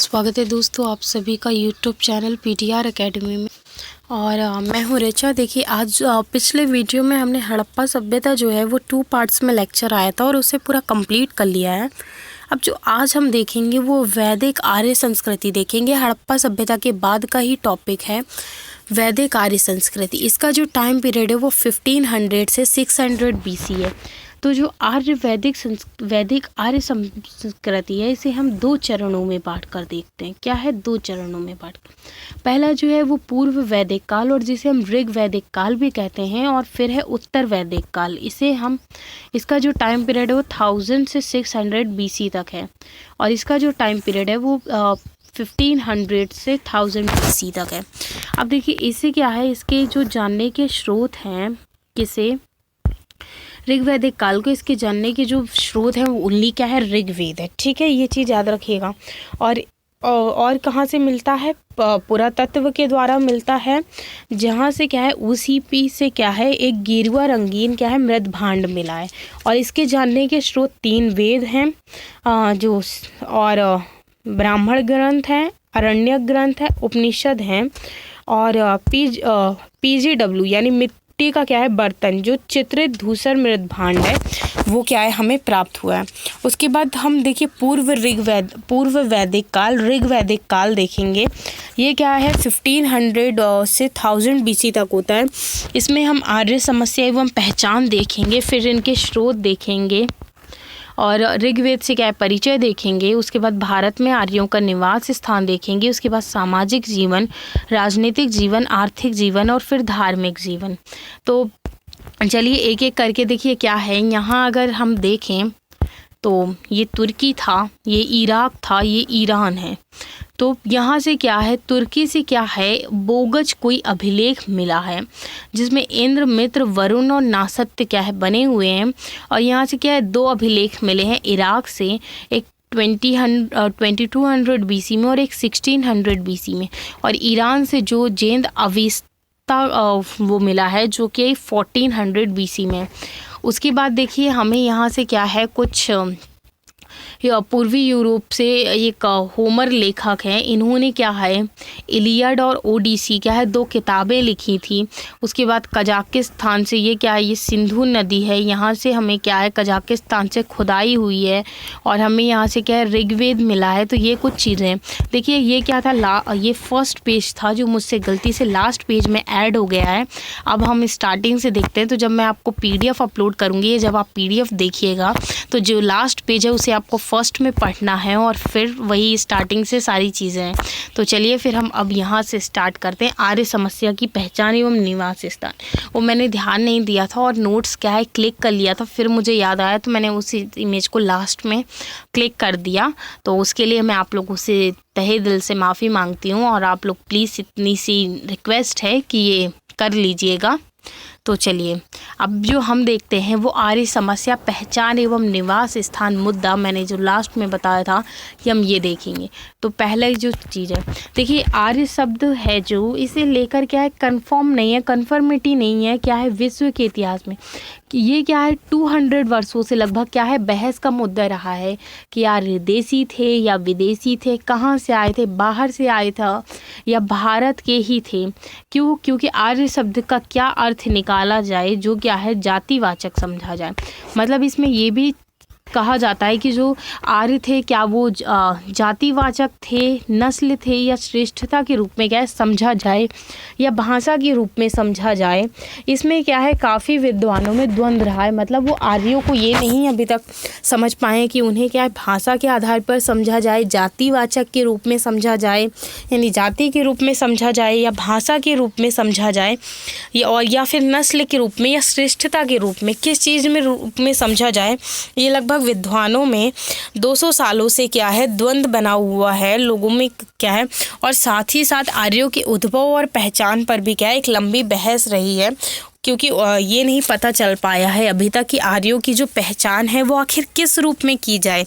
स्वागत है दोस्तों आप सभी का यूट्यूब चैनल पीटीआर एकेडमी में। और मैं हूँ ऋचा। देखिए आज पिछले वीडियो में हमने हड़प्पा सभ्यता जो है वो 2 पार्ट्स में लेक्चर आया था और उसे पूरा कंप्लीट कर लिया है। अब जो आज हम देखेंगे वो वैदिक आर्य संस्कृति देखेंगे। हड़प्पा सभ्यता के बाद का ही टॉपिक है वैदिक आर्य संस्कृति। इसका जो टाइम पीरियड है वो 1500 से 600 बीसी है। तो जो वैदिक आर्य संस्कृति है इसे हम 2 चरणों में बांट कर देखते हैं। क्या है 2 चरणों में बांट कर। पहला जो है वो पूर्व वैदिक काल और जिसे हम ऋग वैदिक काल भी कहते हैं, और फिर है उत्तर वैदिक काल। इसका जो टाइम पीरियड है वो 1000 से 600 बीसी तक है, और इसका जो टाइम पीरियड है वो 1500 से 1000 बीसी तक है। अब देखिए इसे क्या है, इसके जो जानने के स्रोत हैं किसे ऋग्वैदिक काल को, इसके जानने के जो स्रोत हैं वो उनली क्या है ऋग्वेद है। ठीक है, ये चीज़ याद रखिएगा। और कहाँ से मिलता है, पुरातत्व के द्वारा मिलता है, जहाँ से क्या है उसी से क्या है एक गेरुआ रंगीन क्या है मृद भांड मिला है। और इसके जानने के स्रोत 3 वेद हैं और ब्राह्मण ग्रंथ हैं, अरण्यक ग्रंथ है, उपनिषद हैं, और PGW यानी मिट्टी का क्या है बर्तन जो चित्रित धूसर मृद भांड है वो क्या है हमें प्राप्त हुआ है। उसके बाद हम देखिए पूर्व वैदिक काल ऋग्वैदिक काल देखेंगे। ये क्या है 1500 से 1000 बीसी तक होता है। इसमें हम आर्य समस्या एवं पहचान देखेंगे, फिर इनके स्रोत देखेंगे और ऋग्वेद से क्या है परिचय देखेंगे। उसके बाद भारत में आर्यों का निवास स्थान देखेंगे। उसके बाद सामाजिक जीवन, राजनीतिक जीवन, आर्थिक जीवन और फिर धार्मिक जीवन। तो चलिए एक एक करके देखिए क्या है। यहाँ अगर हम देखें तो ये तुर्की था, ये इराक था, ये ईरान है। तो यहाँ से क्या है तुर्की से क्या है बोगज कोई अभिलेख मिला है जिसमें इंद्र, मित्र, वरुण और नासत्य क्या है बने हुए हैं। और यहाँ से क्या है 2 अभिलेख मिले हैं इराक से, एक 2200 बीसी में और एक 1600 बीसी में। और ईरान से जो जेंद अविस्ता वो मिला है जो कि 1400 बीसी में। उसके बाद देखिए हमें यहाँ से क्या है कुछ पूर्वी यूरोप से एक होमर लेखक हैं, इन्होंने क्या है इलियड और ओडिसी क्या है 2 किताबें लिखी थी। उसके बाद कजाकिस्तान से ये क्या है ये सिंधु नदी है, यहाँ से हमें क्या है कजाकिस्तान से खुदाई हुई है और हमें यहाँ से क्या है ऋग्वेद मिला है। तो ये कुछ चीज़ें देखिए। ये क्या था ये फर्स्ट पेज था जो मुझसे गलती से लास्ट पेज में ऐड हो गया है। अब हम स्टार्टिंग से देखते हैं। तो जब मैं आपको PDF अपलोड करूँगी, जब आप PDF देखिएगा तो जो लास्ट पेज है उसे आपको फर्स्ट में पढ़ना है और फिर वही स्टार्टिंग से सारी चीज़ें हैं। तो चलिए फिर हम अब यहाँ से स्टार्ट करते हैं। आर्य समस्या की पहचान एवं निवास स्थान। वो मैंने ध्यान नहीं दिया था और नोट्स क्या है क्लिक कर लिया था, फिर मुझे याद आया तो मैंने उसी इमेज को लास्ट में क्लिक कर दिया। तो उसके लिए मैं आप लोगों से तहे दिल से माफ़ी मांगती हूँ और आप लोग प्लीज़ इतनी सी रिक्वेस्ट है कि ये कर लीजिएगा। तो चलिए अब जो हम देखते हैं वो आर्य समस्या पहचान एवं निवास स्थान मुद्दा, मैंने जो लास्ट में बताया था कि हम ये देखेंगे। तो पहले जो चीज़ है देखिए आर्य शब्द है जो इसे लेकर क्या है कंफर्म नहीं है, कंफर्मिटी नहीं है क्या है विश्व के इतिहास में कि ये क्या है 200 वर्षों से लगभग क्या है बहस का मुद्दा रहा है कि आर्य देसी थे या विदेशी थे, कहाँ से आए थे, बाहर से आए था या भारत के ही थे। क्योंकि आर्य शब्द का क्या अर्थ निकाला जाए जो क्या है जातिवाचक समझा जाए। मतलब इसमें ये भी कहा जाता है कि जो आर्य थे क्या वो जातिवाचक थे, नस्ल थे, या श्रेष्ठता के रूप में क्या है समझा जाए या भाषा के रूप में समझा जाए। इसमें क्या है काफ़ी विद्वानों में द्वंद्व रहा है। मतलब वो आर्यों को ये नहीं अभी तक समझ पाए कि उन्हें क्या है भाषा के आधार पर समझा जाए, जातिवाचक के रूप में समझा जाए यानी जाति के रूप में समझा जाए, या भाषा के रूप में समझा जाए, या फिर नस्ल के रूप में या श्रेष्ठता के रूप में किस चीज़ में रूप में समझा जाए। ये लगभग विद्वानों में 200 सालों से क्या है द्वंद्व बना हुआ है लोगों में क्या है। और साथ ही साथ आर्यों के उद्भव और पहचान पर भी क्या है एक लंबी बहस रही है क्योंकि ये नहीं पता चल पाया है अभी तक कि आर्यों की जो पहचान है वो आखिर किस रूप में की जाए,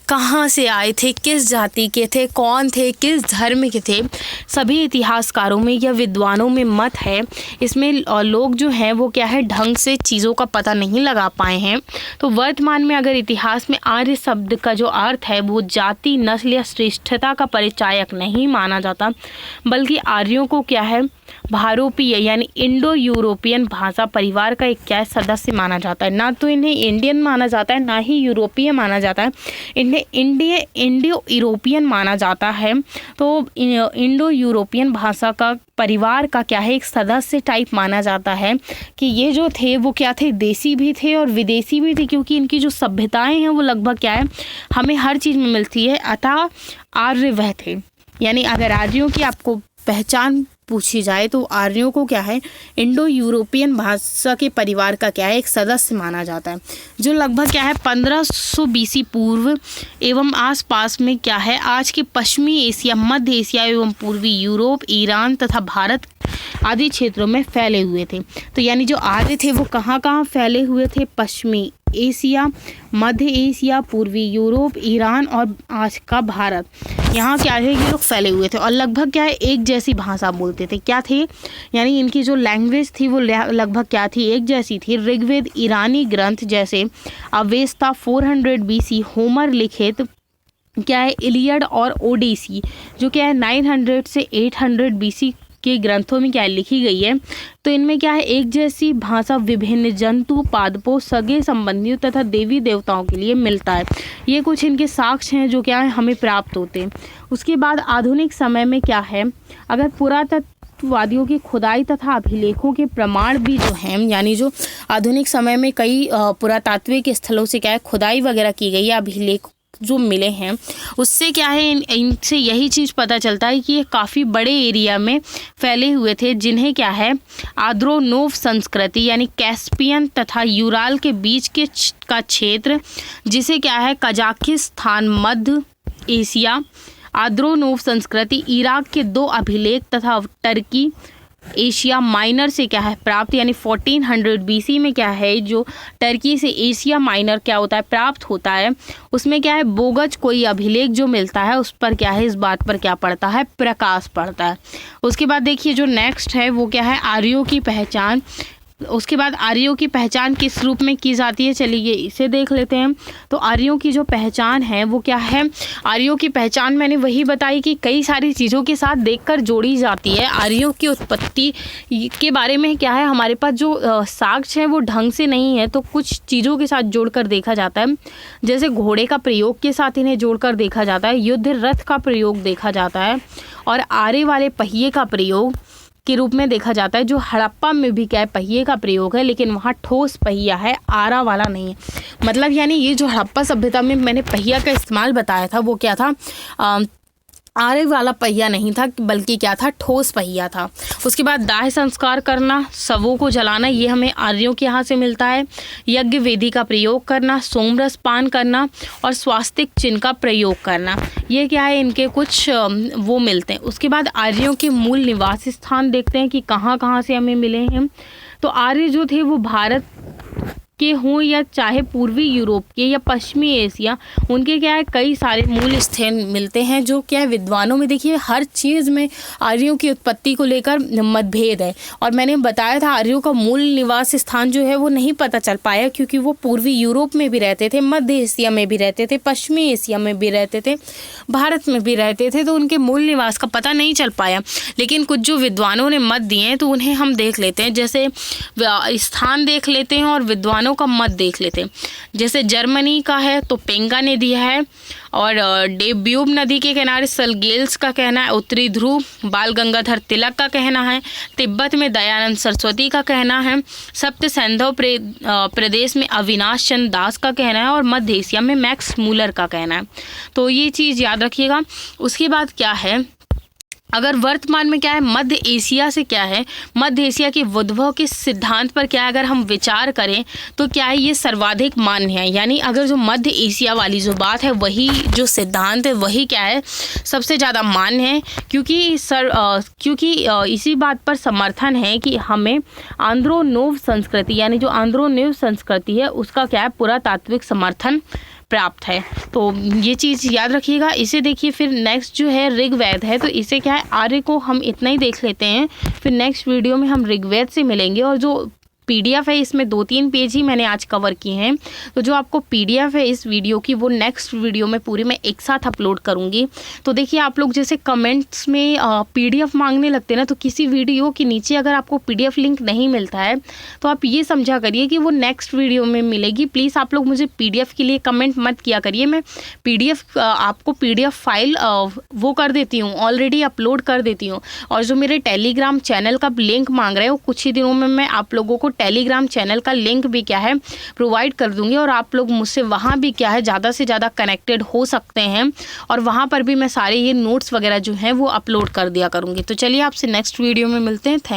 कहाँ से आए थे, किस जाति के थे, कौन थे, किस धर्म के थे। सभी इतिहासकारों में या विद्वानों में मत है, इसमें लोग जो हैं वो क्या है ढंग से चीज़ों का पता नहीं लगा पाए हैं। तो वर्तमान में अगर इतिहास में आर्य शब्द का जो अर्थ है वो जाति, नस्ल या श्रेष्ठता का परिचायक नहीं माना जाता, बल्कि आर्यों को क्या है भारोपीय यानी इंडो यूरोपियन भाषा परिवार का एक क्या सदस्य माना जाता है। ना तो इन्हें इंडियन माना जाता है, ना ही यूरोपीय माना जाता है, इन्हें इंडो यूरोपियन माना जाता है। तो इंडो यूरोपियन भाषा का परिवार का क्या है एक सदस्य टाइप माना जाता है कि ये जो थे वो क्या थे देसी भी थे और विदेशी भी थे, क्योंकि इनकी जो सभ्यताएं हैं वो लगभग क्या है हमें हर चीज़ में मिलती है। अतः आर्य वह थे, यानी अगर आर्यों की आपको पहचान पूछी जाए तो आर्यों को क्या है इंडो यूरोपियन भाषा के परिवार का क्या है एक सदस्य माना जाता है, जो लगभग क्या है 1500 बीसी पूर्व एवं आसपास में क्या है आज के पश्चिमी एशिया, मध्य एशिया एवं पूर्वी यूरोप, ईरान तथा भारत आदि क्षेत्रों में फैले हुए थे। तो यानी जो आर्य थे वो कहाँ कहाँ फैले हुए थे, पश्चिमी एशिया, मध्य एशिया, पूर्वी यूरोप, ईरान और आज का भारत, यहाँ क्या है ये लोग फैले हुए थे और लगभग क्या है एक जैसी भाषा बोलते थे। क्या थे यानी इनकी जो लैंग्वेज थी वो लगभग क्या थी एक जैसी थी। ऋग्वेद, ईरानी ग्रंथ जैसे अवेस्ता 400 बीसी, होमर लिखित क्या है इलियड और ओडिसी जो क्या है 900 से 800 बीसी के ग्रंथों में क्या लिखी गई है। तो इनमें क्या है एक जैसी भाषा विभिन्न जंतु, पादपों, सगे संबंधियों तथा देवी देवताओं के लिए मिलता है। ये कुछ इनके साक्ष्य हैं जो क्या है हमें प्राप्त होते हैं। उसके बाद आधुनिक समय में क्या है अगर पुरातत्ववादियों की खुदाई तथा अभिलेखों के प्रमाण भी जो हैं, यानी जो आधुनिक समय में कई पुरातात्विक स्थलों से क्या है खुदाई वगैरह की गई है, अभिलेख जो मिले हैं, उससे क्या है इनसे यही चीज़ पता चलता है कि ये काफ़ी बड़े एरिया में फैले हुए थे, जिन्हें क्या है आद्रोनोव संस्कृति यानी कैस्पियन तथा यूराल के बीच के का क्षेत्र, जिसे क्या है कजाकिस्तान, मध्य एशिया, आद्रोनोव संस्कृति इराक के 2 अभिलेख तथा टर्की एशिया माइनर से क्या है प्राप्त, यानी 1400 बीसी में क्या है जो टर्की से एशिया माइनर क्या होता है प्राप्त होता है, उसमें क्या है बोगज कोई अभिलेख जो मिलता है उस पर क्या है इस बात पर क्या पड़ता है प्रकाश पड़ता है। उसके बाद देखिए जो नेक्स्ट है वो क्या है आर्यों की पहचान। उसके बाद आर्यों की पहचान किस रूप में की जाती है, चलिए इसे देख लेते हैं। तो आर्यों की जो पहचान है वो क्या है, आर्यों की पहचान मैंने वही बताई कि कई सारी चीज़ों के साथ देखकर जोड़ी जाती है। आर्यों की उत्पत्ति के बारे में क्या है हमारे पास जो साक्ष्य है वो ढंग से नहीं है, तो कुछ चीज़ों के साथ जोड़कर देखा जाता है। जैसे घोड़े का प्रयोग के साथ इन्हें जोड़कर देखा जाता है, युद्ध रथ का प्रयोग देखा जाता है और आरे वाले पहिए का प्रयोग के रूप में देखा जाता है। जो हड़प्पा में भी क्या है पहिए का प्रयोग है, लेकिन वहाँ ठोस पहिया है, आरा वाला नहीं है। मतलब यानी ये जो हड़प्पा सभ्यता में मैंने पहिया का इस्तेमाल बताया था वो क्या था आरे वाला पहिया नहीं था, बल्कि क्या था ठोस पहिया था। उसके बाद दाह संस्कार करना, शवों को जलाना, ये हमें आर्यों के यहाँ से मिलता है। यज्ञ वेदी का प्रयोग करना, सोमरस पान करना और स्वास्तिक चिन्ह का प्रयोग करना, ये क्या है इनके कुछ वो मिलते हैं। उसके बाद आर्यों के मूल निवास स्थान देखते हैं कि कहाँ कहाँ से हमें मिले हैं। तो आर्य जो थे वो भारत के हों या चाहे पूर्वी यूरोप के या पश्चिमी एशिया, उनके क्या है कई सारे मूल स्थान मिलते हैं जो क्या है विद्वानों में देखिए हर चीज़ में आर्यों की उत्पत्ति को लेकर मतभेद है। और मैंने बताया था आर्यों का मूल निवास स्थान जो है वो नहीं पता चल पाया, क्योंकि वो पूर्वी यूरोप में भी रहते थे, मध्य एशिया में भी रहते थे, पश्चिमी एशिया में भी रहते थे, भारत में भी रहते थे, तो उनके मूल निवास का पता नहीं चल पाया। लेकिन कुछ जो विद्वानों ने मत दिए हैं तो उन्हें हम देख लेते हैं, जैसे स्थान देख लेते हैं और विद्वानों का मत देख लेते हैं। जैसे जर्मनी का है तो पेंगा ने दिया है और डेब्यूब नदी के किनारे सलगेल्स का कहना है, उत्तरी ध्रुव बाल गंगाधर तिलक का कहना है, तिब्बत में दयानंद सरस्वती का कहना है, सप्त सैंधव प्रदेश में अविनाश चंद्र दास का कहना है और मध्य एशिया में मैक्स मूलर का कहना है। तो ये चीज़ याद रखिएगा। उसके बाद क्या है अगर वर्तमान में क्या है, मध्य एशिया से क्या है, मध्य एशिया के उद्भव के सिद्धांत पर क्या है अगर हम विचार करें तो क्या है ये सर्वाधिक मान्य है। यानी अगर जो मध्य एशिया वाली जो बात है, वही जो सिद्धांत है वही क्या है सबसे ज़्यादा मान्य है, क्योंकि इसी बात पर समर्थन है कि हमें आंद्रोनोव संस्कृति यानी जो आंद्रोनोव संस्कृति है उसका क्या है पुरातात्विक समर्थन प्राप्त है। तो ये चीज़ याद रखिएगा। इसे देखिए, फिर नेक्स्ट जो है ऋग्वेद है, तो इसे क्या है आर्य को हम इतना ही देख लेते हैं, फिर नेक्स्ट वीडियो में हम ऋग्वेद से मिलेंगे। और जो PDF है इसमें 2-3 पेज ही मैंने आज कवर किए हैं, तो जो आपको PDF है इस वीडियो की वो नेक्स्ट वीडियो में पूरी मैं एक साथ अपलोड करूँगी। तो देखिए, आप लोग जैसे कमेंट्स में PDF मांगने लगते हैं ना, तो किसी वीडियो के नीचे अगर आपको PDF लिंक नहीं मिलता है तो आप ये समझा करिए कि वो नेक्स्ट वीडियो में मिलेगी। प्लीज़ आप लोग मुझे PDF के लिए कमेंट मत किया करिए, मैं PDF आपको PDF फाइल वो कर देती हूँ, ऑलरेडी अपलोड कर देती हूँ। और जो मेरे टेलीग्राम चैनल का लिंक मांग रहे हैं वो कुछ ही दिनों में मैं आप लोगों को टेलीग्राम चैनल का लिंक भी क्या है प्रोवाइड कर दूंगी, और आप लोग मुझसे वहाँ भी क्या है ज़्यादा से ज़्यादा कनेक्टेड हो सकते हैं, और वहाँ पर भी मैं सारे ये नोट्स वगैरह जो हैं वो अपलोड कर दिया करूँगी। तो चलिए आपसे नेक्स्ट वीडियो में मिलते हैं। थैंक